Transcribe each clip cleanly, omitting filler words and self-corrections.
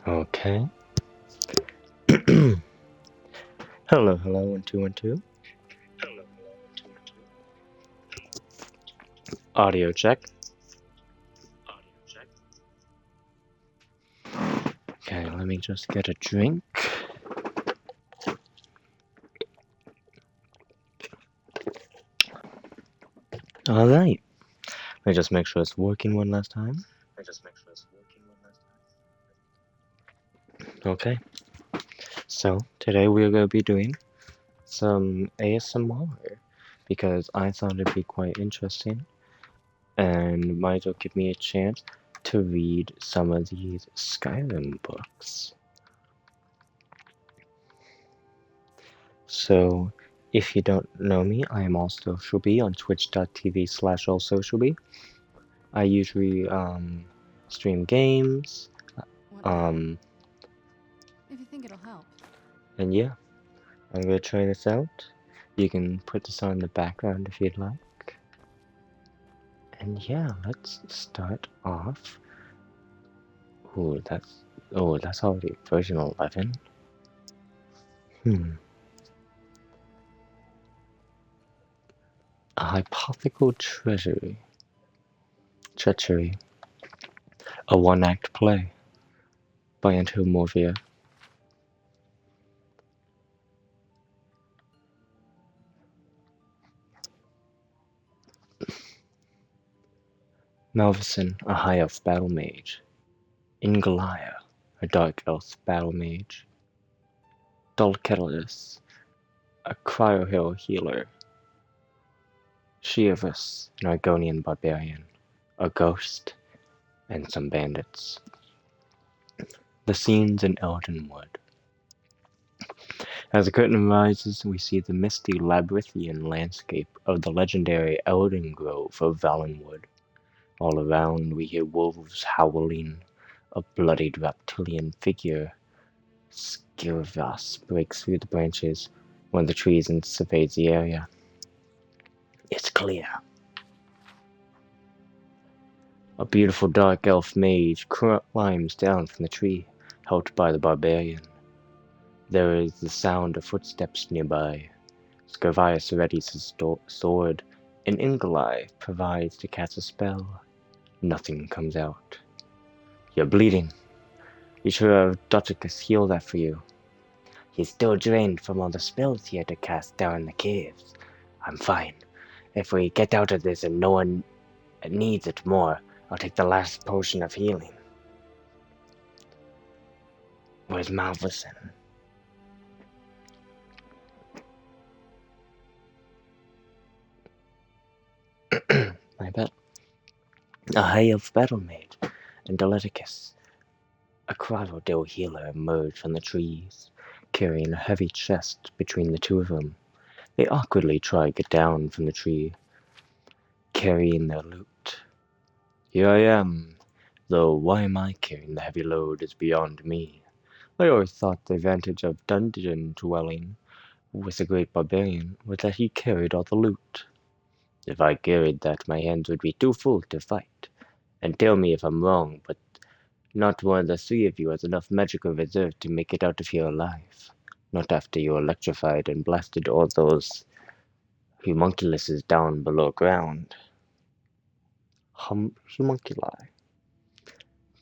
Okay. Hello, 1 2 1 2. Audio check. Okay, let me just get a drink. Alright. Let me just make sure it's working one last time. Okay. So, today we're going to be doing some ASMR because I thought it'd be quite interesting and might as well give me a chance to read some of these Skyrim books. So, if you don't know me, I am AllSocialB on twitch.tv/AllSocialB. I usually stream games, If you think it'll help. and yeah, I'm gonna try this out. You can put this on in the background if you'd like. And yeah, let's start off. Ooh, that's already version 11. A hypothetical treachery. A one-act play by Anto Morvia. Malvison, a high elf battle mage. Ingalaya, a dark elf battle mage. Dulcetus, a cryo healer. Sheavus, an Argonian barbarian. A ghost, and some bandits. The scenes in Eldenwood. As the curtain rises, we see the misty labyrinthian landscape of the legendary Elden Grove of Valenwood. All around we hear wolves howling. A bloodied reptilian figure, Skirvas, breaks through the branches when the trees and surveys the area. It's clear. A beautiful dark elf mage climbs down from the tree, helped by the barbarian. There is the sound of footsteps nearby. Skervius readies his sword, and Ingalai provides to cast a spell. Nothing comes out. You're bleeding. You should have Doticus heal that for you. He's still drained from all the spells he had to cast down in the caves. I'm fine. If we get out of this and no one needs it more, I'll take the last potion of healing. Where's Malvison? I bet. A high elf battle mage, and Doleticus, a crocodile healer, emerged from the trees, carrying a heavy chest between the two of them. They awkwardly try to get down from the tree, carrying their loot. Here I am, though why am I carrying the heavy load is beyond me. I always thought the advantage of dungeon dwelling with the great barbarian was that he carried all the loot. If I carried that, my hands would be too full to fight. And tell me if I'm wrong, but not one of the three of you has enough magical reserve to make it out of here alive. Not after you electrified and blasted all those homunculuses down below ground. Homunculi.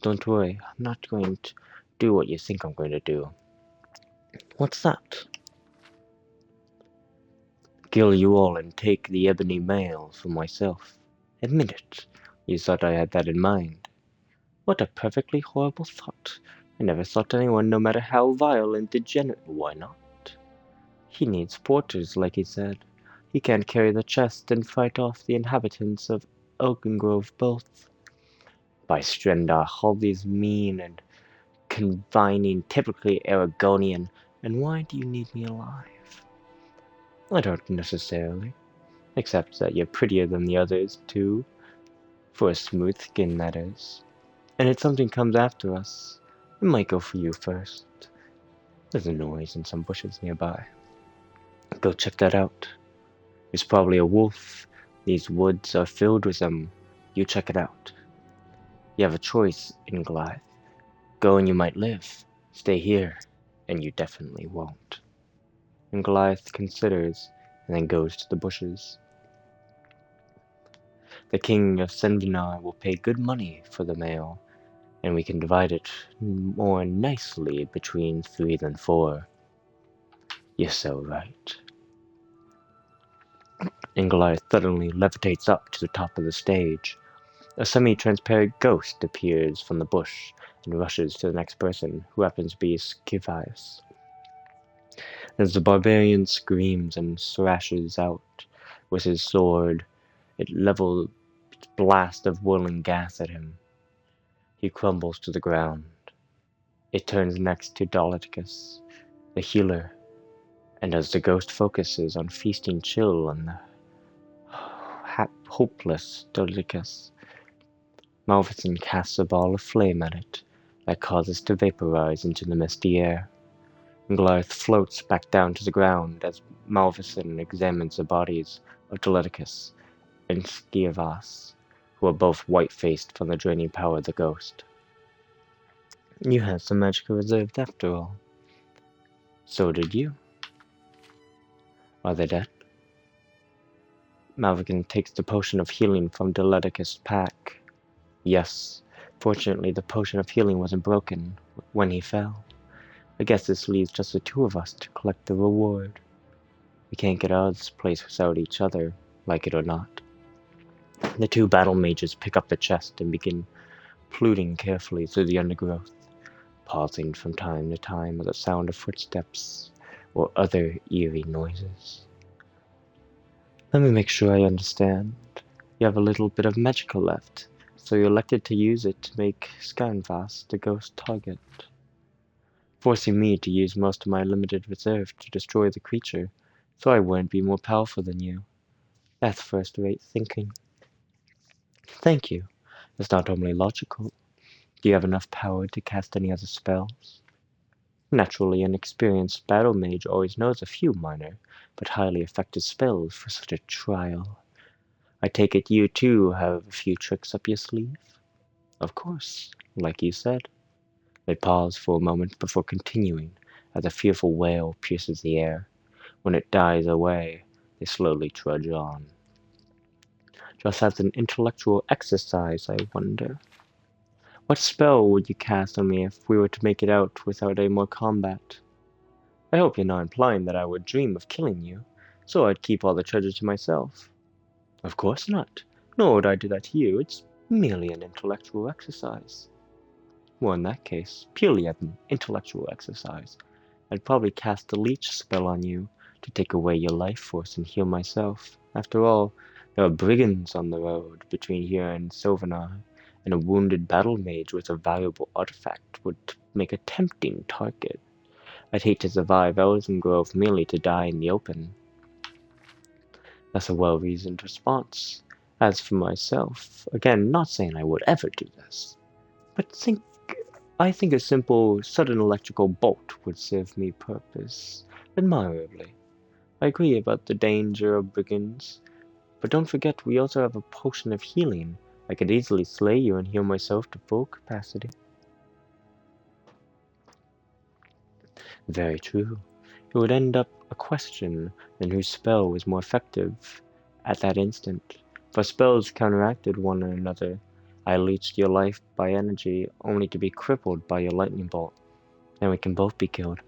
Don't worry, I'm not going to do what you think I'm going to do. What's that? Kill you all and take the ebony mail for myself. Admit it, you thought I had that in mind. What a perfectly horrible thought. I never thought anyone, no matter how vile and degenerate, why not? He needs porters, like he said. He can't carry the chest and fight off the inhabitants of Elkengrove both. By Strendar, Holly's mean and confining, typically Aragonian, and why do you need me alive? I don't necessarily, except that you're prettier than the others, too. For a smooth skin, that is. And if something comes after us, it might go for you first. There's a noise in some bushes nearby. Go check that out. It's probably a wolf. These woods are filled with them. You check it out. You have a choice in Goliath. Go and you might live. Stay here, and you definitely won't. And Goliath considers, and then goes to the bushes. The king of Senvinar will pay good money for the mail, and we can divide it more nicely between 3 than 4. You're so right. And Goliath suddenly levitates up to the top of the stage. A semi-transparent ghost appears from the bush and rushes to the next person, who happens to be Skyrim. As the barbarian screams and thrashes out with his sword, it levels its blast of whirling gas at him. He crumbles to the ground. It turns next to Doliticus, the healer, and as the ghost focuses on feasting chill on the hopeless Doliticus, Malvison casts a ball of flame at it that causes it to vaporize into the misty air. Goliath floats back down to the ground as Malvison examines the bodies of Doliticus and Skiavas, who are both white-faced from the draining power of the ghost. You had some magic reserved after all. So did you. Are they dead? Malvison takes the potion of healing from Doliticus' pack. Yes, fortunately the potion of healing wasn't broken when he fell. I guess this leaves just the 2 of us to collect the reward. We can't get out of this place without each other, like it or not. The 2 battle mages pick up the chest and begin plooting carefully through the undergrowth, pausing from time to time at the sound of footsteps or other eerie noises. Let me make sure I understand. You have a little bit of magical left, so you elected to use it to make Skyrim the ghost target, forcing me to use most of my limited reserve to destroy the creature, so I wouldn't be more powerful than you. That's first-rate thinking. Thank you. It's not only logical. Do you have enough power to cast any other spells? Naturally, an experienced battle mage always knows a few minor, but highly effective spells for such a trial. I take it you too have a few tricks up your sleeve? Of course, like you said. They pause for a moment before continuing, as a fearful wail pierces the air. When it dies away, they slowly trudge on. Just as an intellectual exercise, I wonder. What spell would you cast on me if we were to make it out without any more combat? I hope you're not implying that I would dream of killing you, so I'd keep all the treasure to myself. Of course not. Nor would I do that to you. It's merely an intellectual exercise. Well, in that case, purely an intellectual exercise, I'd probably cast the leech spell on you to take away your life force and heal myself. After all, there are brigands on the road between here and Sylvanar, and a wounded battle mage with a valuable artifact would make a tempting target. I'd hate to survive Elsengrove merely to die in the open. That's a well-reasoned response. As for myself, again, not saying I would ever do this, but I think a simple, sudden electrical bolt would serve me purpose admirably. I agree about the danger of brigands, but don't forget we also have a potion of healing. I could easily slay you and heal myself to full capacity. Very true. It would end up a question then whose spell was more effective at that instant. For spells counteracted one another. I leached your life by energy only to be crippled by your lightning bolt. Then we can both be killed.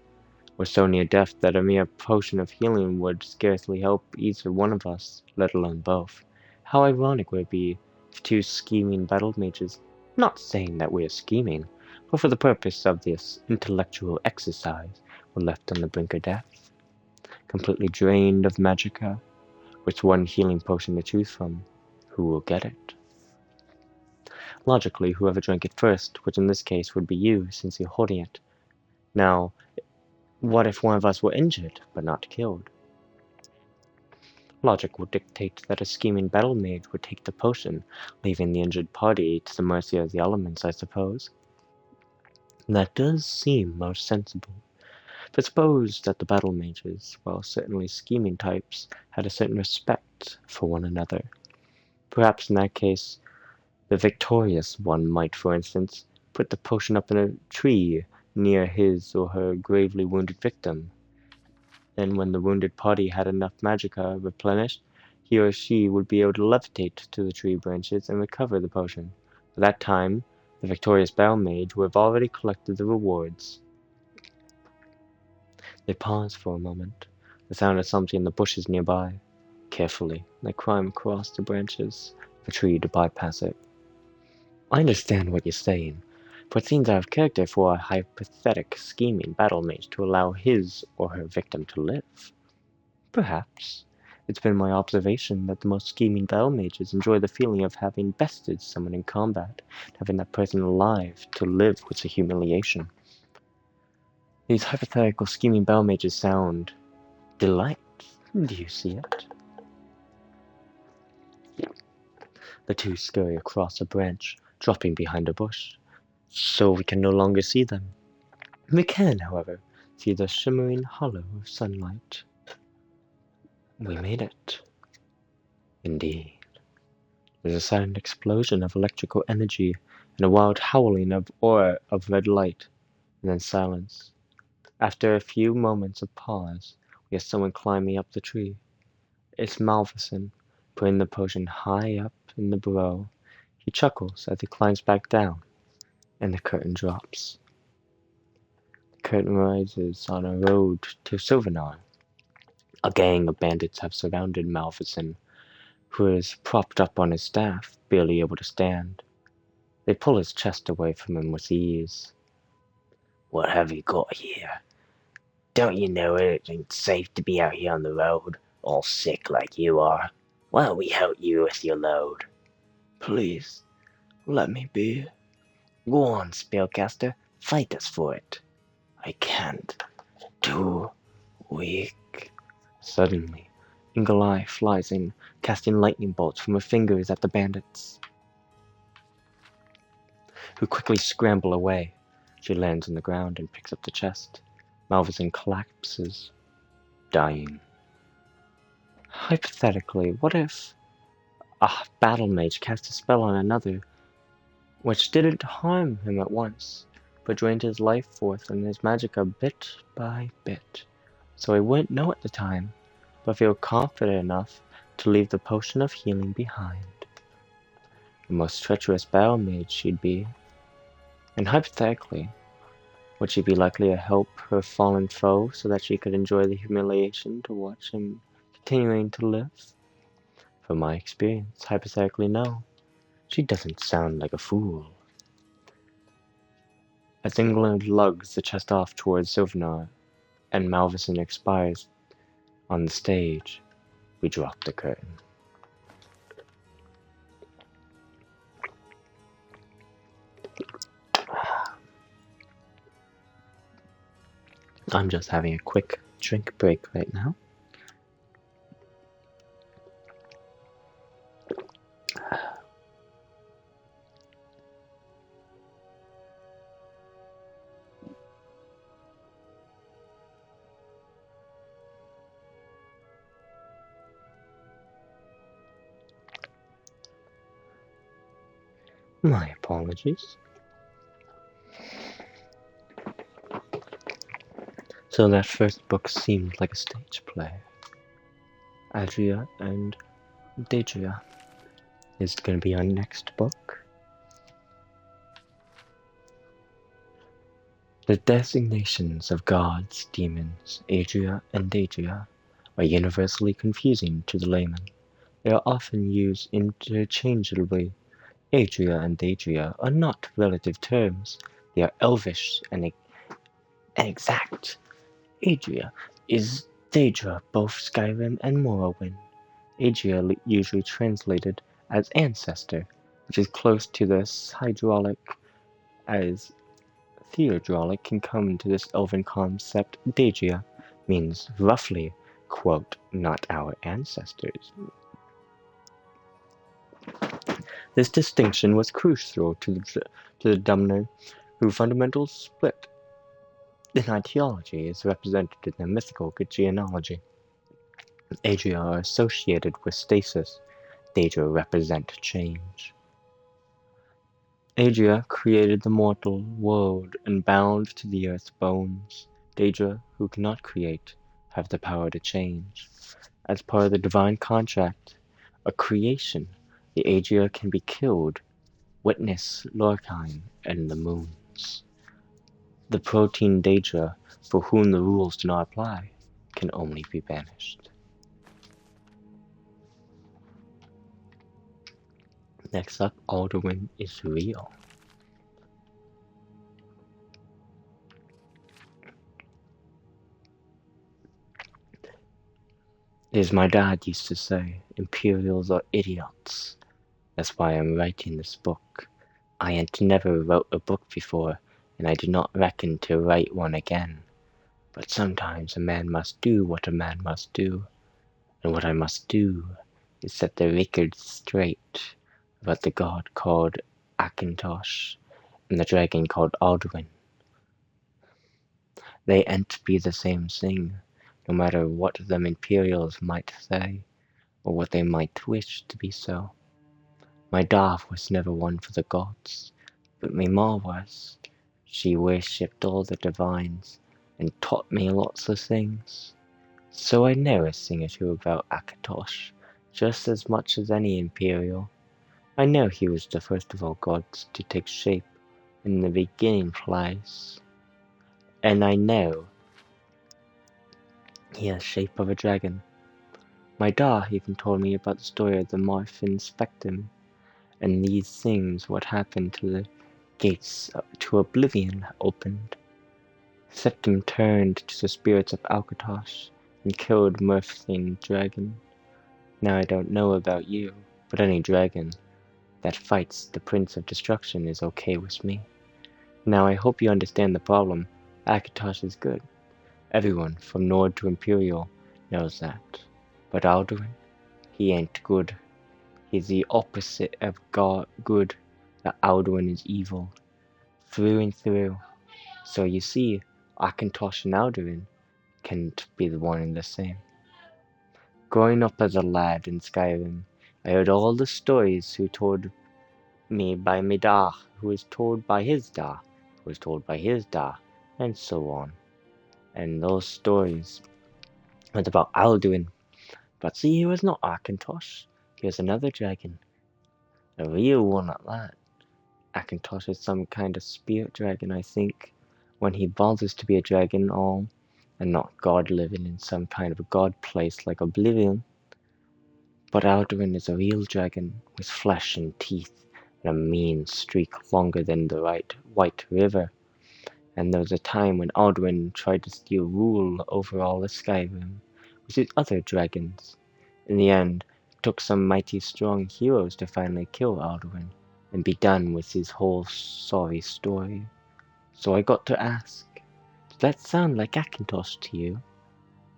We're so near death that a mere potion of healing would scarcely help either one of us, let alone both. How ironic would it be if 2 scheming battle mages, not saying that we are scheming, but for the purpose of this intellectual exercise, were left on the brink of death, completely drained of magicka, with 1 healing potion to choose from. Who will get it? Logically, whoever drank it first, which in this case would be you, since you're holding it. Now, what if one of us were injured, but not killed? Logic would dictate that a scheming battle mage would take the potion, leaving the injured party to the mercy of the elements, I suppose. That does seem most sensible. But suppose that the battle mages, while certainly scheming types, had a certain respect for one another. Perhaps in that case, the victorious one might, for instance, put the potion up in a tree near his or her gravely wounded victim. Then when the wounded party had enough magicka replenished, he or she would be able to levitate to the tree branches and recover the potion. By that time, the victorious battle mage would have already collected the rewards. They paused for a moment. The sound of something in the bushes nearby. Carefully, they climbed across the branches of a tree to bypass it. I understand what you're saying, but it seems out of character for a hypothetic, scheming battle mage to allow his or her victim to live. Perhaps. It's been my observation that the most scheming battle mages enjoy the feeling of having bested someone in combat, having that person alive to live was a humiliation. These hypothetical scheming battle mages sound delight. Do you see it? The two scurry across a branch, dropping behind a bush, so we can no longer see them. We can, however, see the shimmering hollow of sunlight. We made it. Indeed. There's a sudden explosion of electrical energy and a wild howling of aura of red light, and then silence. After a few moments of pause, we have someone climbing up the tree. It's Malvison, putting the potion high up in the burrow. He chuckles as he climbs back down, and the curtain drops. The curtain rises on a road to Silvanar. A gang of bandits have surrounded Malvison, who is propped up on his staff, barely able to stand. They pull his chest away from him with ease. What have you got here? Don't you know it ain't safe to be out here on the road, all sick like you are? Why don't we help you with your load? Please, let me be. Go on, spellcaster, fight us for it. I can't. Too weak. Suddenly, Ingle flies in, casting lightning bolts from her fingers at the bandits, who quickly scramble away. She lands on the ground and picks up the chest. Malvison collapses, dying. Hypothetically, what if a battle mage cast a spell on another, which didn't harm him at once, but drained his life force and his magicka bit by bit, so he wouldn't know at the time, but feel confident enough to leave the potion of healing behind? The most treacherous battle mage she'd be. And hypothetically, would she be likely to help her fallen foe so that she could enjoy the humiliation to watch him continuing to live? From my experience, hypothetically, no. She doesn't sound like a fool. As England lugs the chest off towards Silvanar, and Malvison expires on the stage, we drop the curtain. I'm just having a quick drink break right now. My apologies. So that first book seemed like a stage play. Adria and Deidria is going to be our next book. The designations of gods, demons, Adria and Deidria, are universally confusing to the layman. They are often used interchangeably. Adria and Deidria are not relative terms. They are elvish and exact. Adria is Daedra, both Skyrim and Morrowind. Adria usually translated as ancestor, which is close to the hydraulic as theodraulic can come into this elven concept. Daedria means roughly, quote, not our ancestors. This distinction was crucial to the Dumner, whose fundamental split in ideology is represented in their mythical genealogy. Adria are associated with stasis. Daedra represent change. Adria created the mortal world and bound to the earth's bones. Daedra, who cannot create, have the power to change. As part of the divine contract, a creation, the Adria can be killed. Witness Lorkheim and the moons. The protein Daedra, for whom the rules do not apply, can only be banished. Next up, Alduin is real. As my dad used to say, Imperials are idiots. That's why I'm writing this book. I had never wrote a book before, and I do not reckon to write one again. But sometimes a man must do what a man must do, and what I must do is set the record straight about the god called Akintosh and the dragon called Alduin. They ain't be the same thing, no matter what them Imperials might say, or what they might wish to be so. My da was never one for the gods, but me ma was. She worshipped all the divines, and taught me lots of things. So I know a thing or two about Akatosh, just as much as any Imperial. I know he was the first of all gods to take shape in the beginning place, and I know he has shape of a dragon. My da even told me about the story of the Morphin Spectrum, and these things what happened to the gates to oblivion opened. Septim turned to the spirits of Alcatosh and killed Murphin dragon. Now I don't know about you, but any dragon that fights the Prince of Destruction is okay with me. Now I hope you understand the problem. Akatosh is good. Everyone, from Nord to Imperial, knows that. But Alduin, he ain't good. He's the opposite of good. That Alduin is evil, through and through. So you see, Akintosh and Alduin can't be the one and the same. Growing up as a lad in Skyrim, I heard all the stories who told me by me da, who was told by his da, who was told by his da, and so on. And those stories went about Alduin. But see, he was not Akintosh. He was another dragon. A real one at that. Akintosh is some kind of spirit dragon, I think, when he bothers to be a dragon all, and not God living in some kind of a god place like Oblivion. But Alduin is a real dragon, with flesh and teeth, and a mean streak longer than the White River. And there was a time when Alduin tried to steal rule over all of Skyrim, with his other dragons. In the end, it took some mighty strong heroes to finally kill Alduin, and be done with his whole sorry story. So I got to ask, does that sound like Akintosh to you?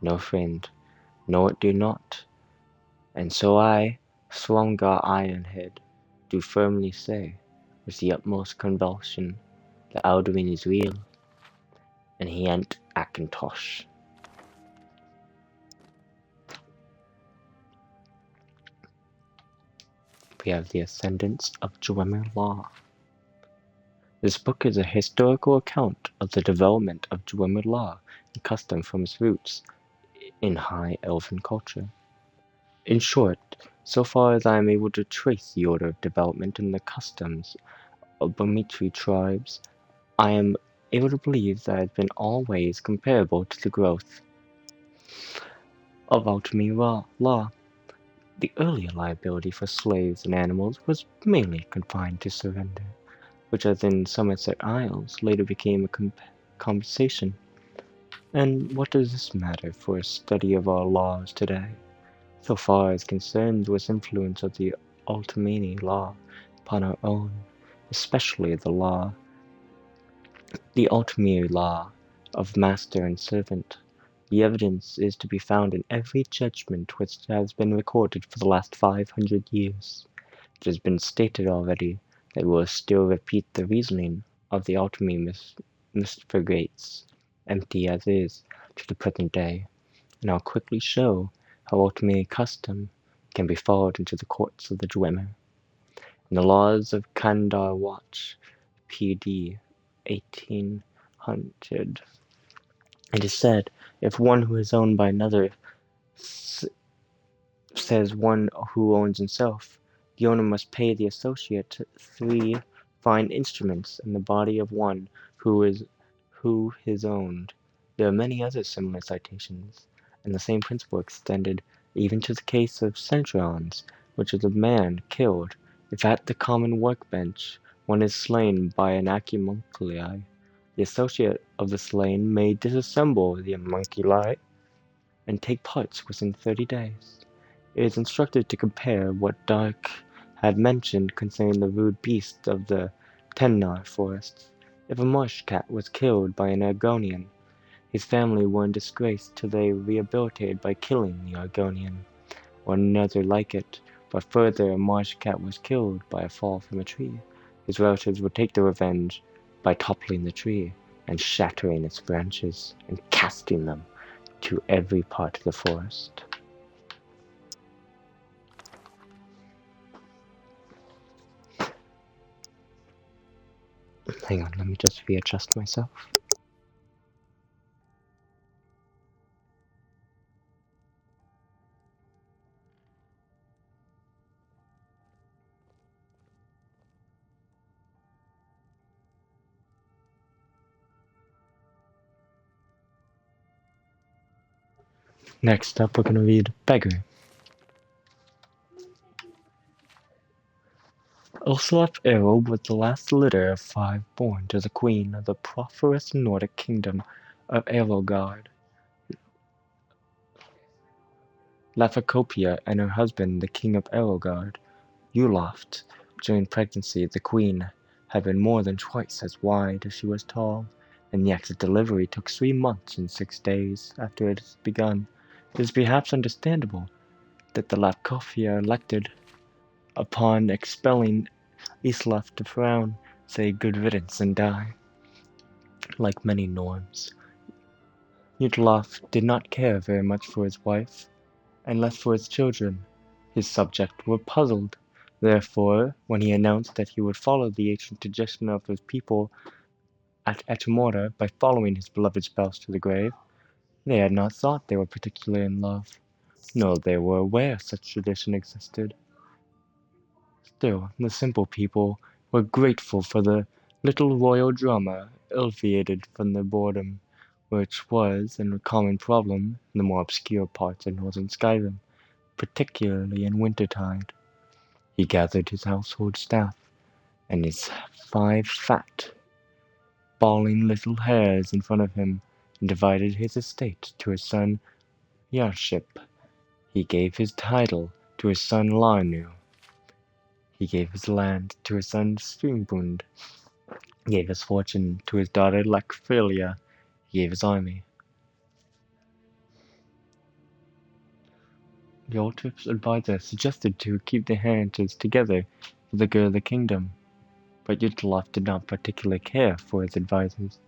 No, friend, no it do not. And so I, Swangar Ironhead, do firmly say, with the utmost convulsion, that Alduin is real, and he ain't Akintosh. We have the ascendants of Dwemer Law. This book is a historical account of the development of Dwemer Law and custom from its roots in High Elven culture. In short, so far as I am able to trace the order of development and the customs of Bomitri tribes, I am able to believe that it has been always comparable to the growth of Altmir law. The earlier liability for slaves and animals was mainly confined to surrender, which as in Somerset Isles later became a compensation. And what does this matter for a study of our laws today? So far as concerns with influence of the Ultimani law upon our own, especially the Ultimate law of master and servant. The evidence is to be found in every judgment which has been recorded for the last 500 years. It has been stated already that we will still repeat the reasoning of the Ultimate Misfregates, empty as is, to the present day, and I'll quickly show how Ultimate custom can be followed into the courts of the Dwemer. In the laws of Kandar Watch, PD 1800, it is said, if one who is owned by another says one who owns himself, the owner must pay the associate 3 fine instruments in the body of one who is owned. There are many other similar citations, and the same principle extended even to the case of centurions, which is a man killed if at the common workbench one is slain by an homunculi. The associate of the slain may disassemble the homunculi and take parts within 30 days. It is instructed to compare what Dark had mentioned concerning the rude beasts of the Tennar forests. If a marsh cat was killed by an Argonian, his family were in disgrace till they rehabilitated by killing the Argonian, or another like it. But further, a marsh cat was killed by a fall from a tree. His relatives would take their revenge by toppling the tree and shattering its branches and casting them to every part of the forest. Hang on, let me just readjust myself. Next up, we're going to read Beggar. Ulsulaf Errol was the last litter of 5 born to the queen of the prosperous Nordic kingdom of Erlogard. Laphacopia and her husband, the king of Erlogard, Uloft. During pregnancy, the queen had been more than twice as wide as she was tall, and the act of delivery took 3 months and 6 days after it had begun. It is perhaps understandable that the Laphacopia elected, upon expelling Islaf to frown, say good riddance and die. Like many Norns, Utlaf did not care very much for his wife, and less for his children. His subjects were puzzled. Therefore, when he announced that he would follow the ancient tradition of his people at Etemora by following his beloved spouse to the grave, they had not thought they were particularly in love, nor they were aware such tradition existed. Still, the simple people were grateful for the little royal drama alleviated from their boredom, which was a common problem in the more obscure parts of northern Skyrim, particularly in wintertide. He gathered his household staff and his 5 fat, bawling little hares in front of him, and divided his estate to his son Yarship. He gave his title to his son Larnu. He gave his land to his son Svingbund. He gave his fortune to his daughter Laxfilia. He gave his army. The Altrip's advisor suggested to keep the heritage together for the good of the kingdom, but Yutalof did not particularly care for his advisors,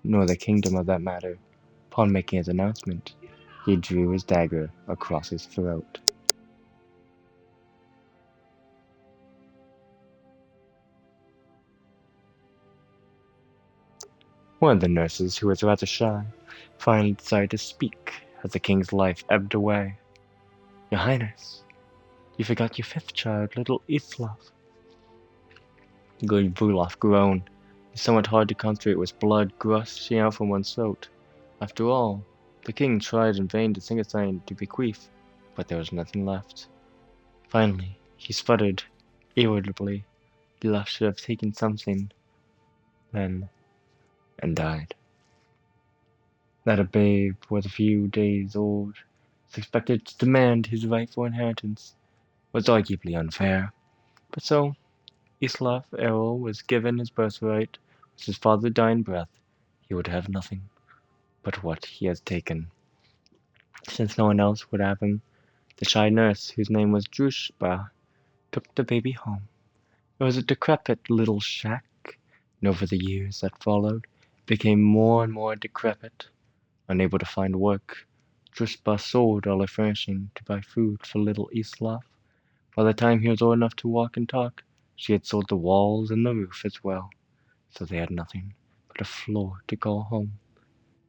nor the kingdom of that matter. Upon making his announcement, he drew his dagger across his throat. One of the nurses, who was rather shy, finally decided to speak as the king's life ebbed away. Your Highness, you forgot your 5th child, little Islav. Good Vulof groaned. It was somewhat hard to concentrate with blood gushing out from one's throat. After all, the king tried in vain to think of something to bequeath, but there was nothing left. Finally, he sputtered irritably. Olaf should have taken something then, and died. That a babe was a few days old was expected to demand his rightful inheritance was arguably unfair. But so, Islaf Errol was given his birthright. With his father's dying breath, he would have nothing but what he has taken. Since no one else would have him, the shy nurse, whose name was Drushba, took the baby home. It was a decrepit little shack, and over the years that followed, it became more and more decrepit. Unable to find work, Drushba sold all her furnishing to buy food for little Islaf. By the time he was old enough to walk and talk, She had sold the walls and the roof as well, so they had nothing but a floor to call home.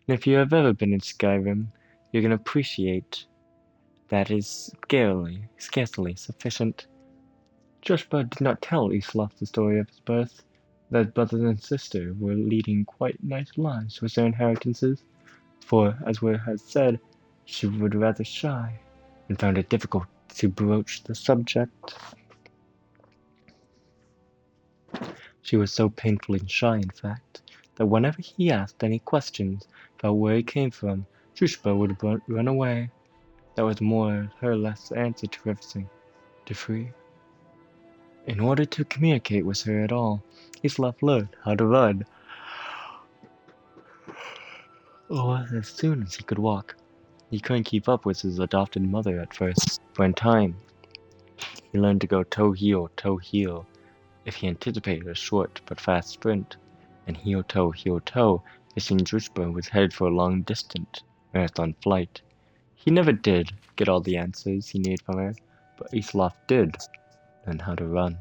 And if you have ever been in Skyrim, you can appreciate that is scarcely sufficient. Joshua did not tell Islaf the story of his birth, that his brothers and sister were leading quite nice lives with their inheritances, for, as we had said, she was rather shy, and found it difficult to broach the subject. She was so painfully shy, in fact, that whenever he asked any questions about where he came from, Joshua would run away. That was more or less the answer to everything, to free. In order to communicate with her at all, Islaf learned how to run, or as soon as he could walk. He couldn't keep up with his adopted mother at first, but in time, he learned to go toe heel, if he anticipated a short but fast sprint, and heel toe, missing Drushba was headed for a long distance marathon flight. He never did get all the answers he needed from her, but Islaf did learn how to run.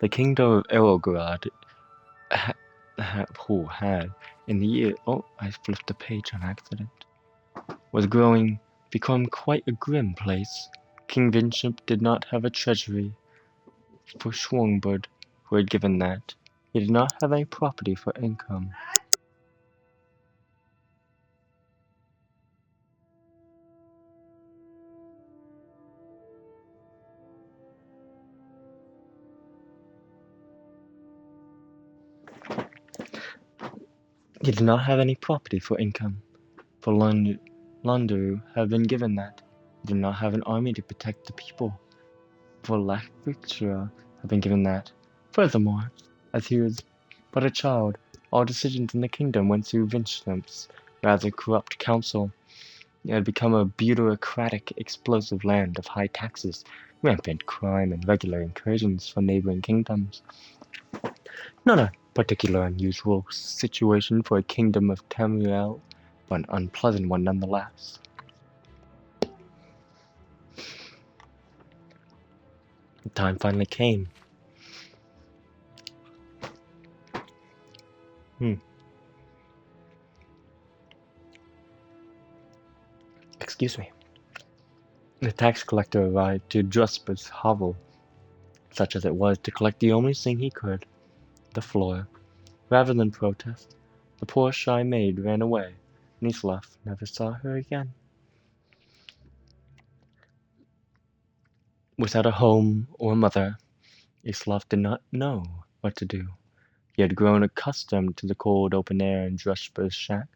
The kingdom of Erograd who had, in the year, I flipped the page on accident, was become quite a grim place. King Vincent did not have a treasury for Schwongbud, who had given that. He did not have any property for income. He did not have any property for income, for Londaru had been given that. He did not have an army to protect the people, for Lactria had been given that. Furthermore, as he was but a child, all decisions in the kingdom went through Vincent's rather corrupt council. It had become a bureaucratic, explosive land of high taxes, rampant crime, and regular incursions from neighboring kingdoms. Not a particularly unusual situation for a kingdom of Tamriel, but an unpleasant one nonetheless. The time finally came. Excuse me. The tax collector arrived to Druspa's hovel, such as it was, to collect the only thing he could, the floor. Rather than protest, the poor shy maid ran away, and Islaf never saw her again. Without a home or mother, Islaf did not know what to do. He had grown accustomed to the cold open air in Druspa's shack,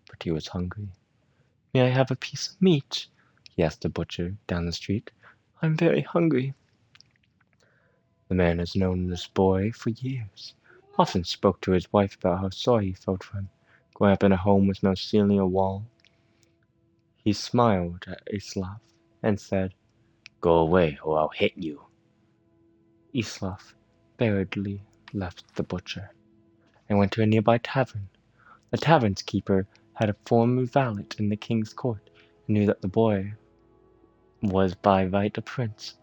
but he was hungry. "May I have a piece of meat?" he asked the butcher down the street. "I'm very hungry." The man has known this boy for years. Often spoke to his wife about how sorry he felt for him, growing up in a home with no ceiling or wall. He smiled at Islaf and said, Go away, or I'll hit you. Islaf hurriedly left the butcher and went to a nearby tavern. The tavern's keeper had a former valet in the king's court and knew that the boy was by right a prince.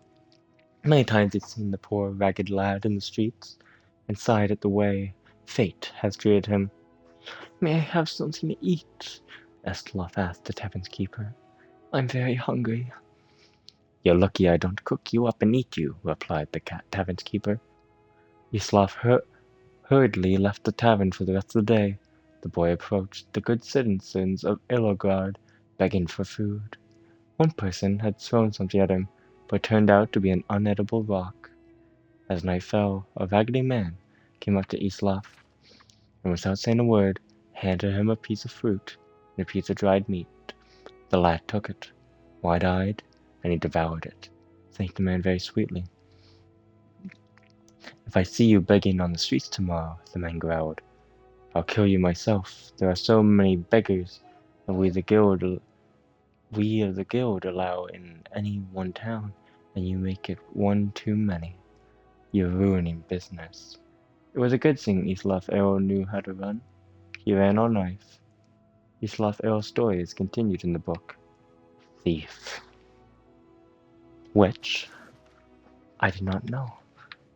Many times he'd seen the poor ragged lad in the streets and sighed at the way fate has treated him. "May I have something to eat?" Islaf asked the tavern's keeper. "I'm very hungry." You're lucky I don't cook you up and eat you, replied the tavern's keeper. Islaf hurriedly left the tavern for the rest of the day. The boy approached the good citizens of Ilograd, begging for food. One person had thrown something at him, but it turned out to be an unedible rock. As night fell, a raggedy man came up to Islaf, and without saying a word, handed him a piece of fruit and a piece of dried meat. The lad took it, wide-eyed, and he devoured it, thanked the man very sweetly. "If I see you begging on the streets tomorrow," the man growled, "I'll kill you myself. There are so many beggars that we of the guild allow in any one town, and you make it one too many. You're ruining business." It was a good thing Islaf Errol knew how to run. He ran on knife. Islaf Errol's story is continued in the book Thief, which I did not know,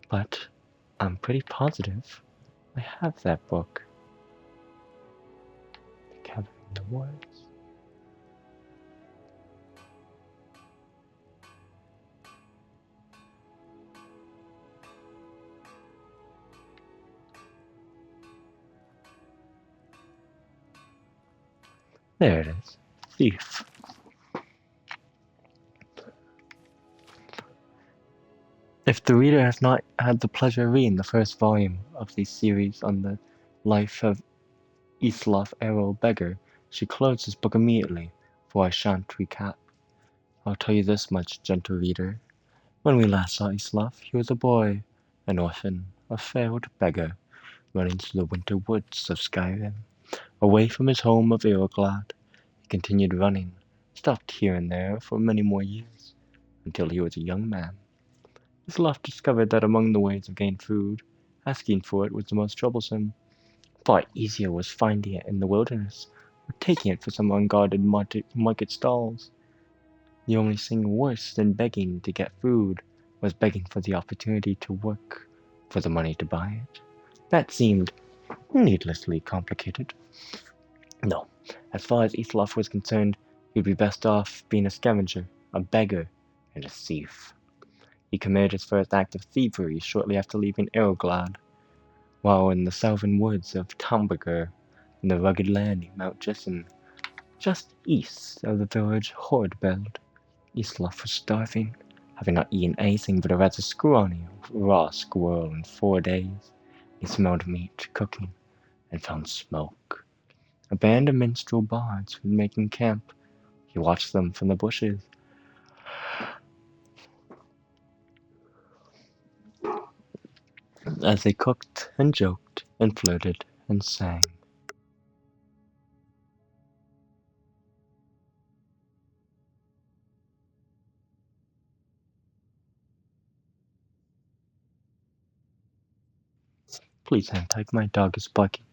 but I'm pretty positive I have that book. Gathering the Words. There it is. Thief. If the reader has not had the pleasure of reading the first volume of the series on the life of Islaf Errol Beggar, should close this book immediately, for I shan't recap. I'll tell you this much, gentle reader. When we last saw Islaf, he was a boy, an orphan, a failed beggar, running through the winter woods of Skyrim, away from his home of Iroglad. He continued running, stopped here and there for many more years, until he was a young man. Islaf discovered that among the ways of getting food, asking for it was the most troublesome. Far easier was finding it in the wilderness, or taking it from some unguarded market stalls. The only thing worse than begging to get food was begging for the opportunity to work, for the money to buy it. That seemed needlessly complicated. No, as far as Islaf was concerned, he'd be best off being a scavenger, a beggar, and a thief. He committed his first act of thievery shortly after leaving Iroglad, while in the southern woods of Tamburger, in the rugged land of Mount Jessin, just east of the village Hordbeld. Islaf was starving, having not eaten anything but a rather scrawny raw squirrel in 4 days. He smelled meat cooking, and found smoke. A band of minstrel bards were making camp. He watched them from the bushes. As they cooked and joked and flirted and sang. Please hang tight, my dog is barking.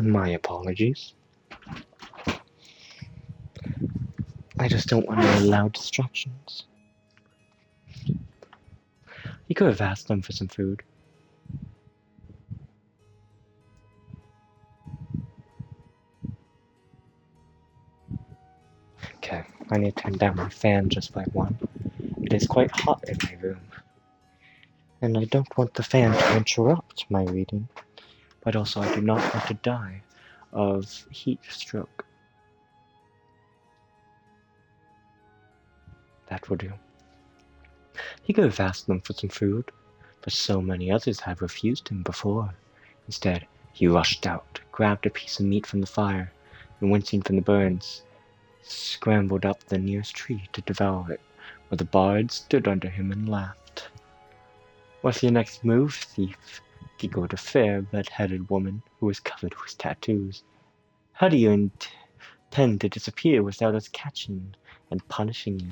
My apologies. I just don't want to allow distractions. You could have asked them for some food. Okay, I need to turn down my fan just by one. It is quite hot in my room. And I don't want the fan to interrupt my reading. But also I do not want to die of heat stroke. That will do. He could have asked them for some food, but so many others had refused him before. Instead, he rushed out, grabbed a piece of meat from the fire, and wincing from the burns, scrambled up the nearest tree to devour it, while the bard stood under him and laughed. "What's your next move, thief?" giggled a fair, red-headed woman who was covered with tattoos. "How do you intend to disappear without us catching and punishing you?"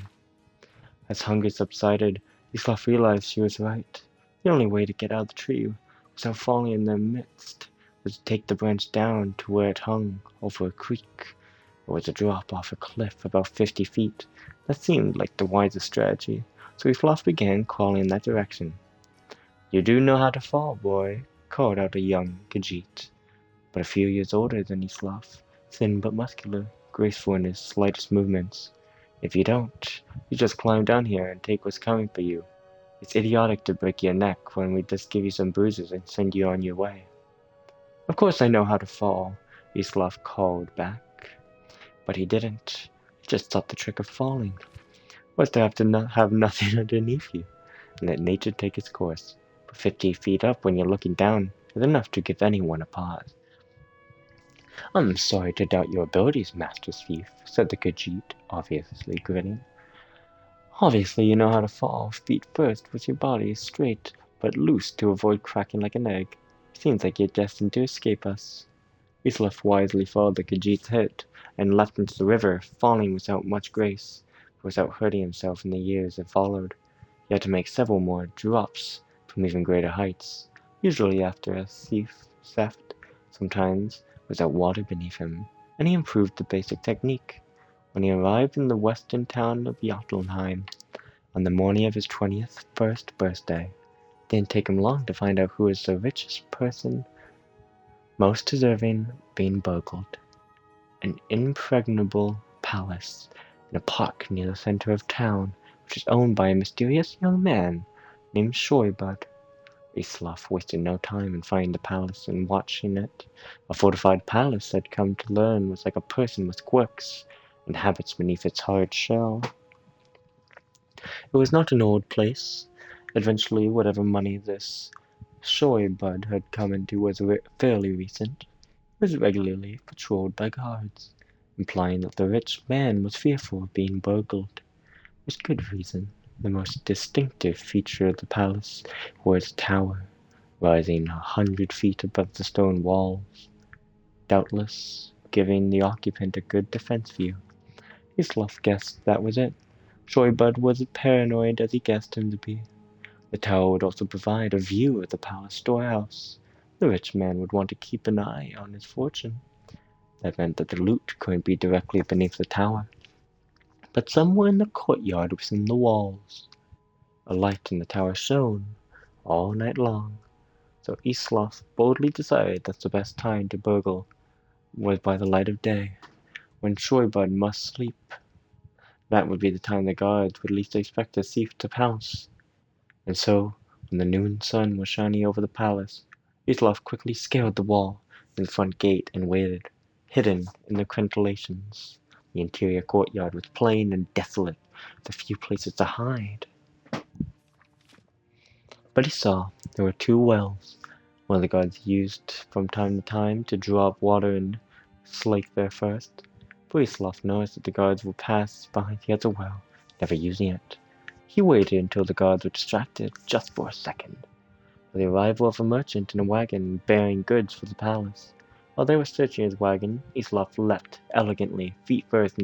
As hunger subsided, Islaf realized she was right. The only way to get out of the tree without falling in their midst was to take the branch down to where it hung over a creek. It was a drop off a cliff about 50 feet. That seemed like the wisest strategy, so Islaf began crawling in that direction. "You do know how to fall, boy," called out a young Khajiit, but a few years older than Islaf, thin but muscular, graceful in his slightest movements. "If you don't, you just climb down here and take what's coming for you. It's idiotic to break your neck when we just give you some bruises and send you on your way." "Of course I know how to fall," Islaf called back. But he didn't. He just taught the trick of falling. Was to have nothing underneath you, and let nature take its course. But 50 feet up when you're looking down is enough to give anyone a pause. I'm sorry to doubt your abilities, Master Thief, said the Khajiit, obviously grinning. Obviously you know how to fall, feet first, with your body straight but loose to avoid cracking like an egg. Seems like you're destined to escape us. Islaf wisely followed the Khajiit's hit and leapt into the river, falling without much grace, but without hurting himself in the years that followed. He had to make several more drops from even greater heights, usually after a theft, sometimes without water beneath him, and he improved the basic technique. When he arrived in the western town of Jotunheim on the morning of his 21st birthday, it didn't take him long to find out who was the richest person most deserving being burgled. An impregnable palace in a park near the center of town, which is owned by a mysterious young man named Shoybud. Islaf wasted no time in finding the palace and watching it. A fortified palace, had come to learn, was like a person with quirks and habits beneath its hard shell. It was not an old place. Eventually, whatever money this Shoybud had come into was fairly recent. It was regularly patrolled by guards, implying that the rich man was fearful of being burgled. With good reason. The most distinctive feature of the palace was its tower, rising 100 feet above the stone walls, doubtless giving the occupant a good defense view. Islaf guessed that was it. Shoybud was as paranoid as he guessed him to be. The tower would also provide a view of the palace storehouse. The rich man would want to keep an eye on his fortune. That meant that the loot couldn't be directly beneath the tower, but somewhere in the courtyard within the walls. A light in the tower shone all night long, so Islaf boldly decided that the best time to burgle was by the light of day, when Shoybud must sleep. That would be the time the guards would least expect a thief to pounce. And so, when the noon sun was shining over the palace, Islaf quickly scaled the wall in the front gate and waited, hidden in the crenulations. The interior courtyard was plain and desolate, with a few places to hide. But he saw there were two wells, one of the guards used from time to time to draw up water and slake their thirst. Islaf noticed that the guards would pass behind the other well, never using it. He waited until the guards were distracted, just for a second, for the arrival of a merchant in a wagon bearing goods for the palace. While they were searching his wagon, Islaf leapt elegantly, feet first,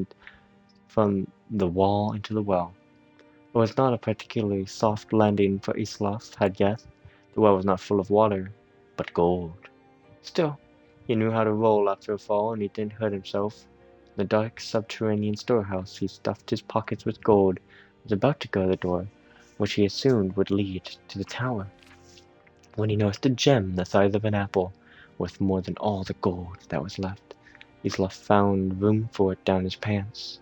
from the wall into the well. It was not a particularly soft landing, for Islaf had guessed. The well was not full of water, but gold. Still, he knew how to roll after a fall, and he didn't hurt himself. In the dark subterranean storehouse, he stuffed his pockets with gold, and was about to go to the door, which he assumed would lead to the tower, when he noticed a gem the size of an apple, worth more than all the gold that was left. Islaf found room for it down his pants.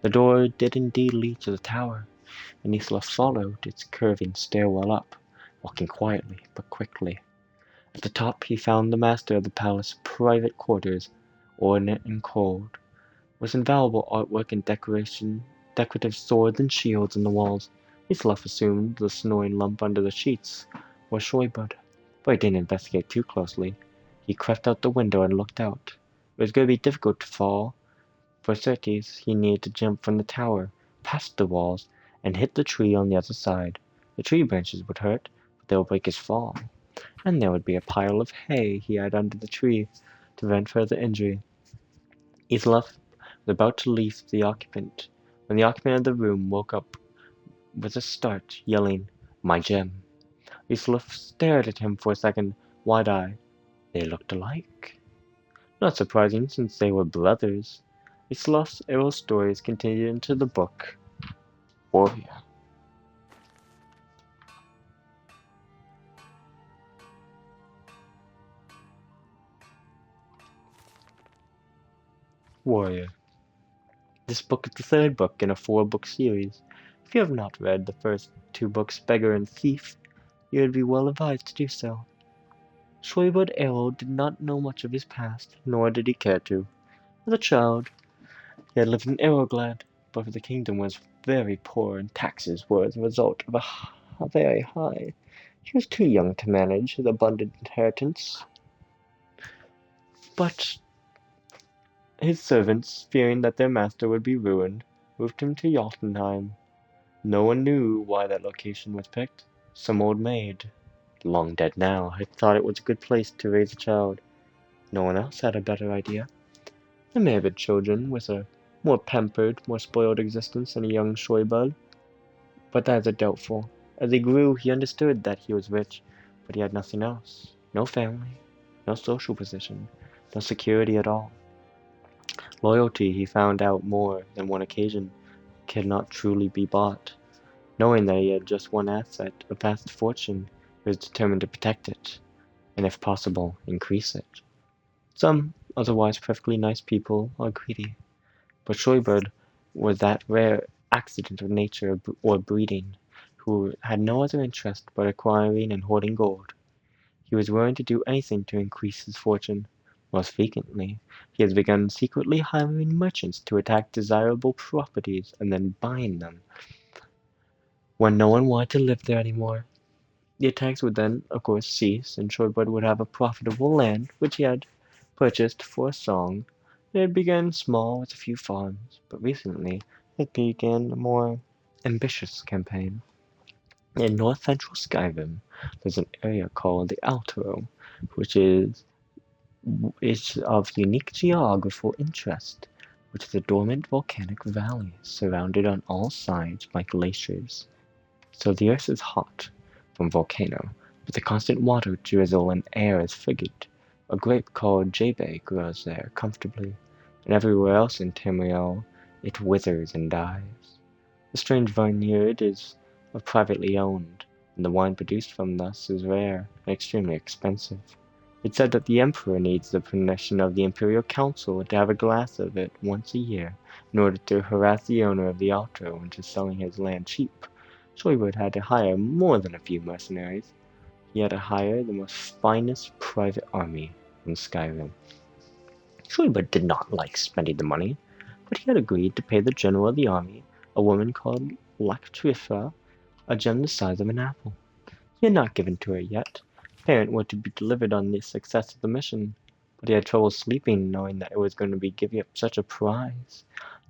The door did indeed lead to the tower, and Islaf followed its curving stairwell up, walking quietly but quickly. At the top he found the master of the palace private quarters, ornate and cold, with invaluable artwork and decorative swords and shields on the walls. Islaf assumed the snoring lump under the sheets was Shoybud, but he didn't investigate too closely. He crept out the window and looked out. It was going to be difficult to fall. For certes, he needed to jump from the tower, past the walls, and hit the tree on the other side. The tree branches would hurt, but they would break his fall, and there would be a pile of hay he had under the tree to prevent further injury. Islaf was about to leave the occupant, when the occupant of the room woke up with a start, yelling, "My gem!" Islaf stared at him for a second, wide-eyed. They looked alike. Not surprising, since they were brothers. Islaf's arrow stories continued into the book Warrior. Warrior. This book is the third book in a 4-book series. If you have not read the first 2 books, Beggar and Thief, you would be well advised to do so. Shoybud Arrow did not know much of his past, nor did he care to. As a child, he had lived in Arrowglad, but the kingdom was very poor and taxes were the result of a very high. He was too young to manage his abundant inheritance. But His servants, fearing that their master would be ruined, moved him to Jotunheim. No one knew why that location was picked. Some old maid, long dead now, had thought it was a good place to raise a child. No one else had a better idea. There may have been children with a more pampered, more spoiled existence than a young Shoibud, but that is doubtful. As he grew, he understood that he was rich, but he had nothing else. No family, no social position, no security at all. Loyalty, he found out more than one occasion, cannot truly be bought. Knowing that he had just one asset, a vast fortune, he was determined to protect it, and if possible, increase it. Some otherwise perfectly nice people are greedy, but Shoibird was that rare accident of nature or breeding, who had no other interest but acquiring and hoarding gold. He was willing to do anything to increase his fortune. Most frequently, he has begun secretly hiring merchants to attack desirable properties and then buying them when no one wanted to live there anymore. The attacks would then, of course, cease, and Shorebird would have a profitable land, which he had purchased for a song. It had begun small with a few farms, but recently it began a more ambitious campaign. In north-central Skyrim, there's an area called the Altero, which is of unique geographical interest, which is a dormant volcanic valley surrounded on all sides by glaciers. So the earth is hot from volcano, but the constant water drizzle and air is frigid. A grape called jebe grows there comfortably, and everywhere else in Tamriel it withers and dies. The strange vineyard is privately owned, and the wine produced from thus is rare and extremely expensive. It's said that the Emperor needs the permission of the Imperial Council to have a glass of it once a year in order to harass the owner of the altar into selling his land cheap. Shoywood had to hire more than a few mercenaries. He had to hire the most finest private army in Skyrim. Shoywood did not like spending the money, but he had agreed to pay the general of the army, a woman called Laktrifa, a gem the size of an apple. He had not given to her yet. Parent were to be delivered on the success of the mission, but he had trouble sleeping knowing that it was going to be giving up such a prize.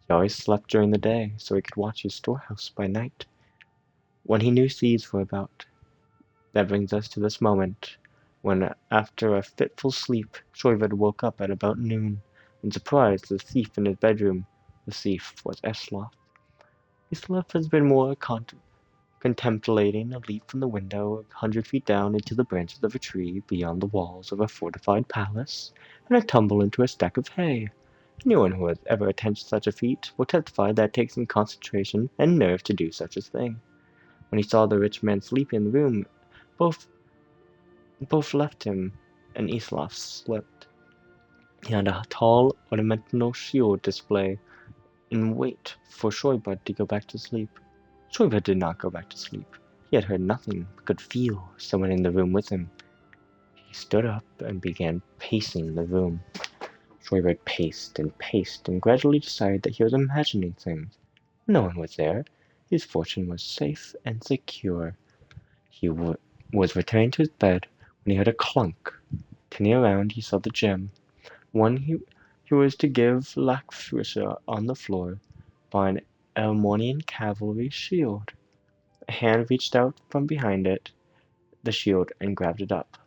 He always slept during the day so he could watch his storehouse by night when he knew thieves were about. That brings us to this moment, when after a fitful sleep, Shoivad woke up at about noon, and surprised the thief in his bedroom. The thief was Esloth. Esloth has been more contemplating a leap from the window 100 feet down into the branches of a tree beyond the walls of a fortified palace, and a tumble into a stack of hay. Anyone who has ever attempted such a feat will testify that it takes some concentration and nerve to do such a thing. When he saw the rich man sleeping in the room, both left him, and Isloth slept. He had a tall ornamental shield display in wait for Shoibud to go back to sleep. Shoibud did not go back to sleep. He had heard nothing, but could feel someone in the room with him. He stood up and began pacing the room. Shoibud paced and gradually decided that he was imagining things. No one was there. His fortune was safe and secure. He was returning to his bed when he heard a clunk. Turning around, he saw the gem, one he was to give Lakfrisha on the floor by an Elmonian cavalry shield. A hand reached out from behind the shield, and grabbed it up.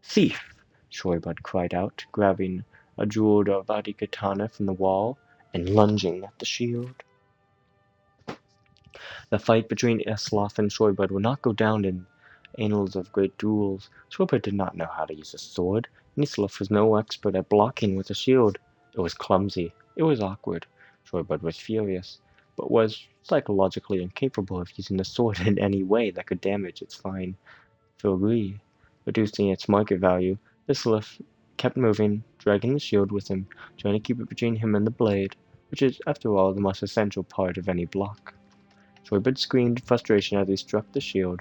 "Thief!" Shoibud cried out, grabbing a jeweled Avadi katana from the wall and lunging at the shield. The fight between Esloth and Shoibud would not go down in annals of great duels. Shoibud did not know how to use a sword, and Esloth was no expert at blocking with a shield. It was clumsy. It was awkward. Shoibud was furious, but was psychologically incapable of using the sword in any way that could damage its fine filigree. Reducing its market value, Esloth kept moving, dragging the shield with him, trying to keep it between him and the blade, which is, after all, the most essential part of any block. Shoibud screamed in frustration as he struck the shield,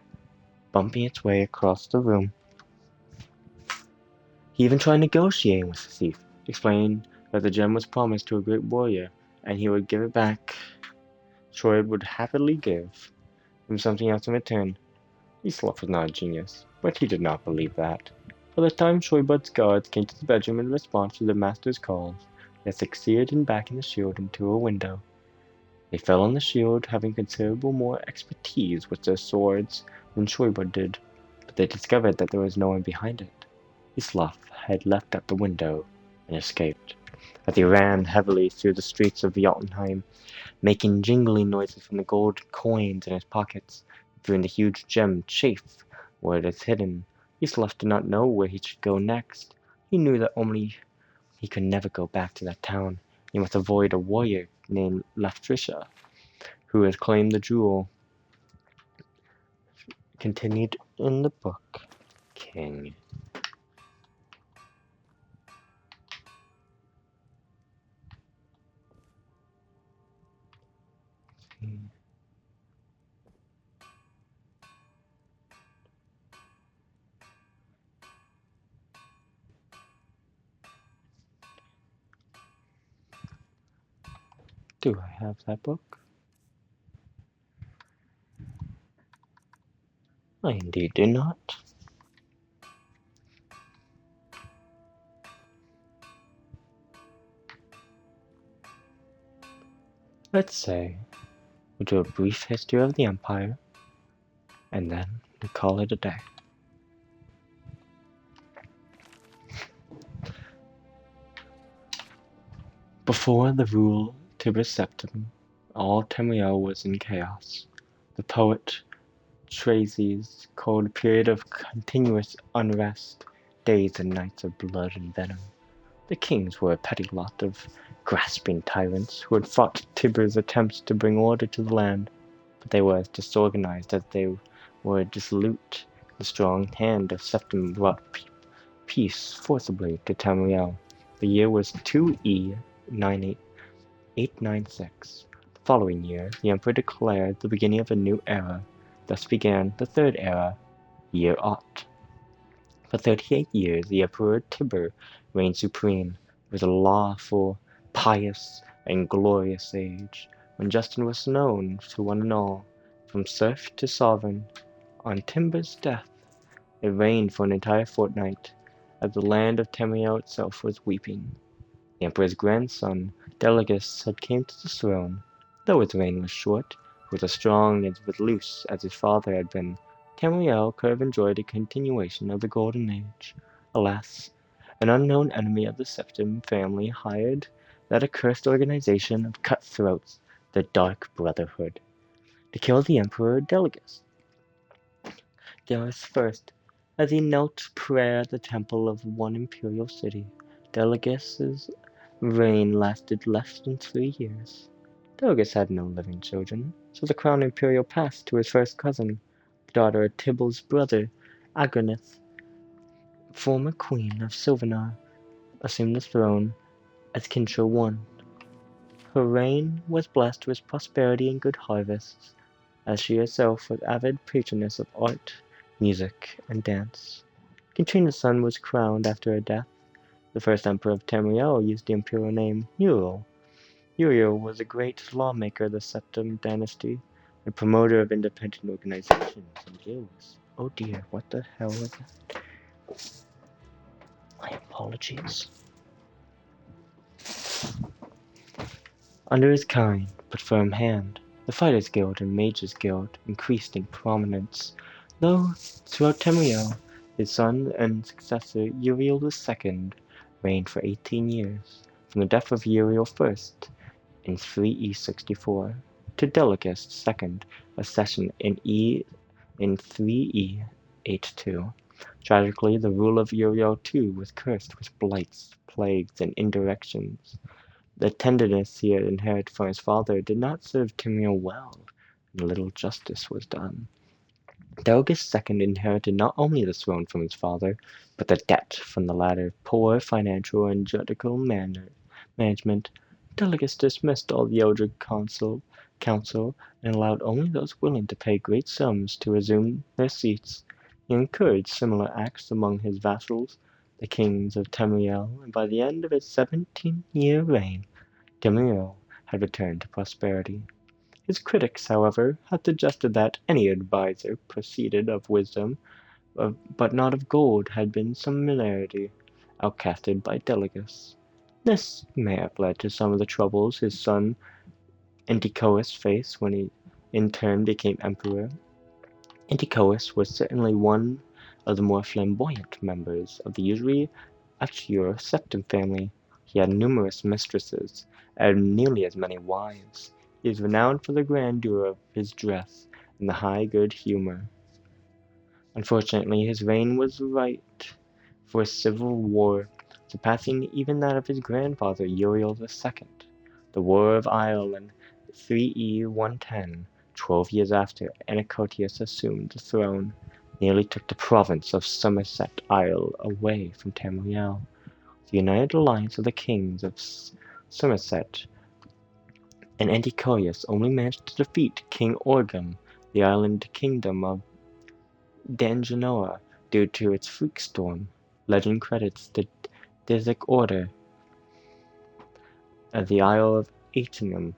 bumping its way across the room. He even tried negotiating with the thief, explaining that the gem was promised to a great warrior, and he would give it back. Shoibud would happily give him something else in return. Isloth was not a genius, but he did not believe that. By the time Shoibud's guards came to the bedroom in response to the master's calls, He had succeeded in backing the shield into a window. They fell on the shield, having considerable more expertise with their swords than Shoibud did, but they discovered that there was no one behind it. Islaf had leapt out the window and escaped. As he ran heavily through the streets of Jotunheim, making jingling noises from the gold coins in his pockets, and the huge gem chafe where it is hidden, Islaf did not know where he should go next. He knew that only he could never go back to that town. He must avoid a warrior named Laftrisha, who had claimed the jewel. Continued in the book, King. Do I have that book? I indeed do not. Let's say we do a brief history of the Empire, and then we call it a day. Before the rule of Tiberius Septim, all Tamriel was in chaos. The poet Tracey's called a period of continuous unrest, days and nights of blood and venom. The kings were a petty lot of grasping tyrants who had fought Tiber's attempts to bring order to the land, but they were as disorganized as they were dissolute. The strong hand of Septim brought peace forcibly to Tamriel. The year was 2E 896. The following year, the emperor declared the beginning of a new era. Thus began the third era, year Ot. For 38 years, the Emperor Tiber reigned supreme. It was a lawful, pious, and glorious age, when justice was known to one and all, from serf to sovereign. On Tiber's death, it reigned for an entire fortnight, as the land of Tamriel itself was weeping. The emperor's grandson, Delegus, had came to the throne. Though his reign was short, he was as strong and as loose as his father had been. Tamriel could have enjoyed a continuation of the Golden Age. Alas, an unknown enemy of the Septim family hired that accursed organization of cutthroats, the Dark Brotherhood, to kill the Emperor Delegus. First, as he knelt prayer at the temple of one imperial city. Delegus's reign lasted less than 3 years. Delegus had no living children, so the crown imperial passed to his first cousin, the daughter of Tibal's brother, Agranith. Former queen of Silvanar, assumed the throne as Kincho I. Her reign was blessed with prosperity and good harvests, as she herself was avid patroness of art, music, and dance. Katrina's son was crowned after her death. The first emperor of Tamriel used the imperial name Uriel. Uriel was a great lawmaker of the Septim dynasty, and promoter of independent organizations and guilds. Oh dear, what the hell was that? My apologies. Under his kind but firm hand, the Fighters Guild and Mages Guild increased in prominence, though throughout Tamriel, his son and successor Uriel II reigned for 18 years, from the death of Uriel I in 3E64 to Delegus II accession in 3E82. Tragically, the rule of Uriel II was cursed with blights, plagues, and indirections. The tenderness he had inherited from his father did not serve Tamriel well, and little justice was done. Delegus II inherited not only the throne from his father, but the debt from the latter. Poor financial and judicial management. Delegus dismissed all the elder council and allowed only those willing to pay great sums to resume their seats. He encouraged similar acts among his vassals, the kings of Tamriel, and by the end of his 17-year reign, Tamriel had returned to prosperity. His critics, however, had suggested that any adviser proceeded of wisdom, but not of gold, had been similarly outcasted by Delegus. This may have led to some of the troubles his son Antiochus faced when he in turn became emperor. Antiochus was certainly one of the more flamboyant members of the usually obscure septim family. He had numerous mistresses, and nearly as many wives. He is renowned for the grandeur of his dress and the high good humor. Unfortunately, his reign was ripe for a civil war, surpassing even that of his grandfather Uriel II. The War of Ireland, 3E 110, 12 years after Antiochus assumed the throne, nearly took the province of Somerset Isle away from Tamriel. The united alliance of the kings of Somerset and Antiochus only managed to defeat King Organ, the island kingdom of Danjanoa, due to its freak storm. Legend credits the Disic Order of the Isle of Aeternum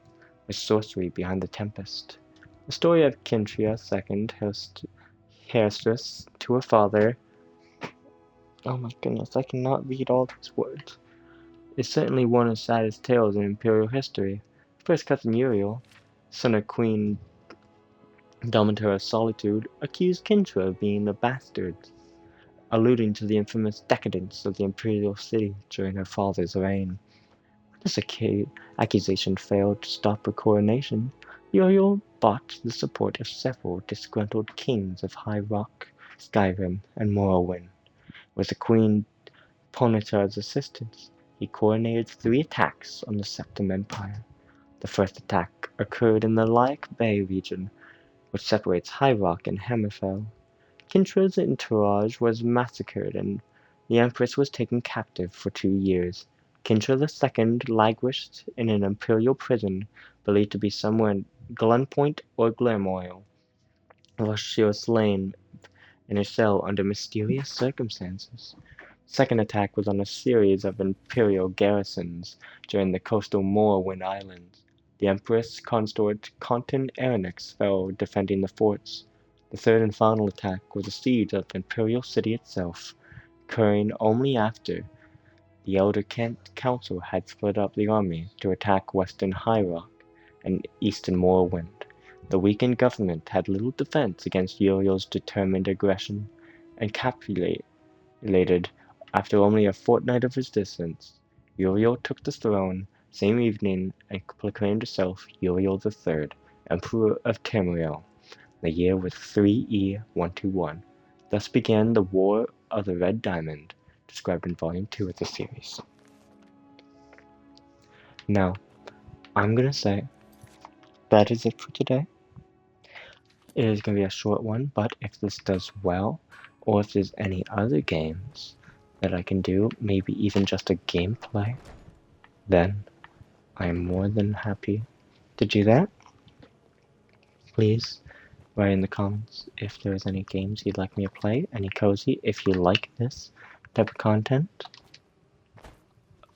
with sorcery behind the tempest. The story of Kintria II, heiress to her father. Oh my goodness, I cannot read all these words. Is certainly one of the saddest tales in imperial history. First cousin Uriel, son of Queen Domitor of Solitude, accused Kintra of being the bastard, alluding to the infamous decadence of the imperial city during her father's reign. This accusation failed to stop her coronation. Uriel bought the support of several disgruntled kings of High Rock, Skyrim, and Morrowind. With the Queen Ponitar's assistance, he coordinated 3 attacks on the Septim Empire. The first attack occurred in the Laik Bay region, which separates High Rock and Hammerfell. Kintra's entourage was massacred and the Empress was taken captive for 2 years. Kintra II languished in an imperial prison believed to be somewhere in Glenpoint or Glermoil, where she was slain in her cell under mysterious circumstances. The second attack was on a series of imperial garrisons during the coastal Morrowind Islands. The Empress consort Contin Aronix fell defending the forts. The third and final attack was a siege of the imperial city itself, occurring only after the Elder Council had split up the army to attack western High Rock and eastern Morrowind. The weakened government had little defense against Uriel's determined aggression, and capitulated after only a fortnight of resistance. Uriel took the throne same evening and proclaimed herself Uriel III, Emperor of Tamriel. The year was 3E 121. Thus began the War of the Red Diamond, described in Volume 2 of the series. Now, I'm gonna say that is it for today. It is gonna be a short one, but if this does well, or if there's any other games that I can do, maybe even just a gameplay, then I am more than happy to do that. Please write in the comments if there's any games you'd like me to play, any cozy, if you like this type of content.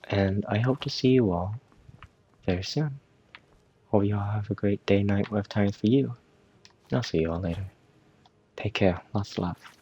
And I hope to see you all very soon. Hope you all have a great day, night, whatever time for you. I'll see you all later. Take care. Lots of love.